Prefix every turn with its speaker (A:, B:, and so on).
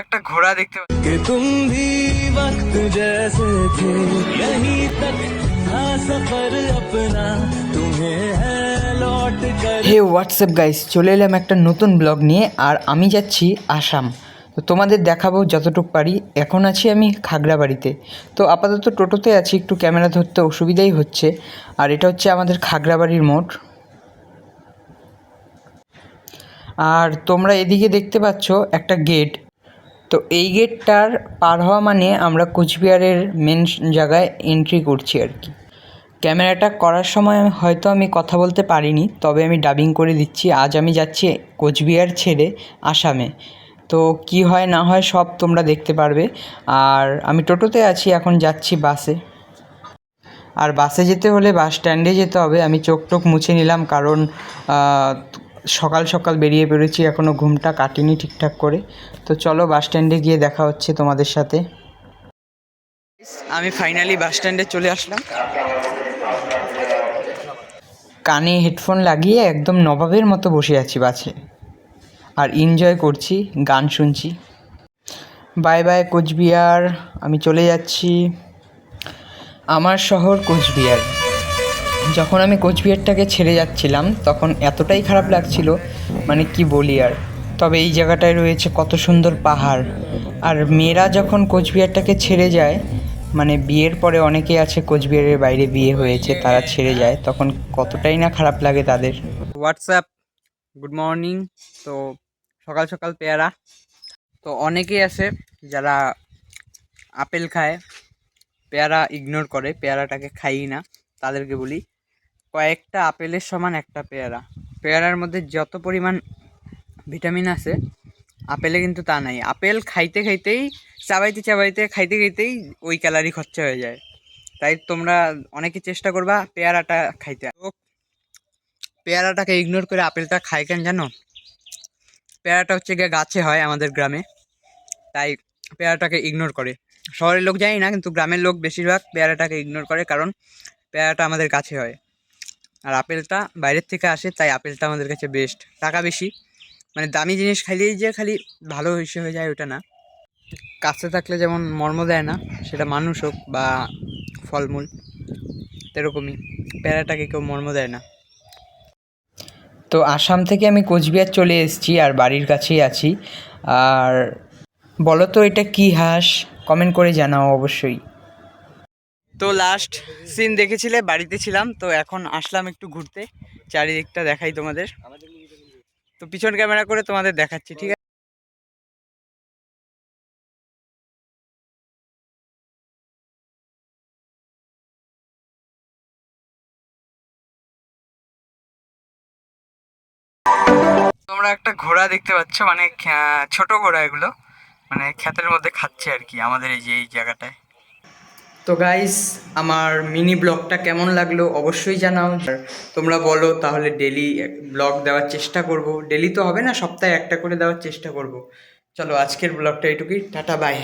A: একটা ঘোড়া দেখতে পাচ্ছি। হে হোয়াটসঅ্যাপ গাইস, চলে এলাম একটা নতুন ব্লগ নিয়ে। আর আমি যাচ্ছি আসাম। তো তোমাদের দেখাবো যতটুকু পারি। এখন আছি আমি খাগড়াবাড়িতে। তো আপাতত টোটোতে আছি, একটু ক্যামেরা ধরতে অসুবিধাই হচ্ছে। আর এটা হচ্ছে আমাদের খাগড়াবাড়ির মোড়। আর তোমরা এদিকে দেখতে পাচ্ছ একটা গেট। তো এই গেটটার পার হওয়া মানে আমরা কোচবিহারের মেন জায়গায় এন্ট্রি করছি আর কি। ক্যামেরাটা করার সময় হয়তো আমি কথা বলতে পারিনি, তবে আমি ডাবিং করে দিচ্ছি। আজ আমি যাচ্ছি কোচবিহার ছেড়ে আসামে। তো কি হয় না হয় সব তোমরা দেখতে পারবে। আর আমি টোটোতে আছি, এখন যাচ্ছি বাসে। আর বাসে যেতে হলে বাস স্ট্যান্ডে যেতে হবে। আমি চোখ টোক মুছে নিলাম, কারণ সকাল সকাল বেরিয়ে পড়েছি, এখনও ঘুমটা কাটিনি ঠিকঠাক করে। তো চলো বাস স্ট্যান্ডে গিয়ে দেখা হচ্ছে তোমাদের সাথে। আমি ফাইনালি বাস স্ট্যান্ডে চলে আসলাম। কানে হেডফোন লাগিয়ে একদম নবাবের মতো বসে আছি বাসে, আর এনজয় করছি, গান শুনছি। বাই বাই কোচবিহার, আমি চলে যাচ্ছি। আমার শহর কোচবিহার। যখন আমি কোচবিহারটাকে ছেড়ে যাচ্ছিলাম তখন এতটাই খারাপ লাগছিল, মানে কি বলি আর। তবে এই জায়গাটায় রয়েছে কত সুন্দর পাহাড়। আর মেয়েরা যখন কোচবিহারটাকে ছেড়ে যায়, মানে বিয়ের পরে অনেকে আছে কোচবিহারের বাইরে বিয়ে হয়েছে, তারা ছেড়ে যায়, তখন কতটাই না খারাপ লাগে তাদের। WhatsApp, good morning. তো সকাল সকাল পেয়ারা। তো অনেকেই আছে যারা আপেল খায়, পেয়ারা ইগনোর করে, পেয়ারাটাকে খাই না। তাদেরকে বলি, কয়েকটা আপেলের সমান একটা পেয়ারা। পেয়ারার মধ্যে যত পরিমাণ ভিটামিন আছে আপেলে কিন্তু তা নাই। আপেল খাইতে খাইতেই, চাবাইতে চাবাইতে, খাইতে খাইতেই ওই ক্যালারি খরচা হয়ে যায়। তাই তোমরা অনেকে চেষ্টা করবা পেয়ারাটা খাইতে। তো পেয়ারাটাকে ইগনোর করে আপেলটা খায় কেন জানো? পেয়ারাটা হচ্ছে গিয়ে গাছে হয় আমাদের গ্রামে, তাই পেয়ারাটাকে ইগনোর করে। শহরের লোক জানি না, কিন্তু গ্রামের লোক বেশিরভাগ পেয়ারাটাকে ইগনোর করে, কারণ পেয়ারাটা আমাদের গাছে হয়। আর আপেলটা বাইরের থেকে আসে, তাই আপেলটা আমাদের কাছে বেস্ট। টাকা বেশি, মানে দামি জিনিস খাইলেই যে খালি ভালো হয়ে যায় ওটা না। কাছে থাকলে যেমন মর্ম দেয় না, সেটা মানুষ হোক বা ফলমূল, এরকমই পেয়ারাটাকে কেউ মর্ম দেয় না। তো আসাম থেকে আমি কোচবিহার চলে এসেছি, আর বাড়ির কাছেই আছি। আর বলো তো এটা কি হাঁস, কমেন্ট করে জানাও অবশ্যই। তো লাস্ট সিন দেখেছিলে, বাড়িতে ছিলাম, তো এখন আসলাম একটু ঘুরতে, চারিদিকটা দেখাই তোমাদের। তো পিছন ক্যামেরা করে তোমাদের দেখাচ্ছি, ঠিক আছে? তোমরা একটা ঘোড়া দেখতে পাচ্ছ, মানে ছোট ঘোড়া এগুলো, মানে ক্ষেতের মধ্যে খাচ্ছে আর কি, আমাদের এই যে এই জায়গাটায়। তো গাইস, আমার মিনি ব্লগটা কেমন লাগলো অবশ্যই জানাও। তোমরা বলো, তাহলে ডেলি ব্লগ দেওয়ার চেষ্টা করব। ডেলি তো হবে না, সপ্তাহে একটা করে দেওয়ার চেষ্টা করব। চলো আজকের ব্লগটা এইটুকুই, টাটা বাই।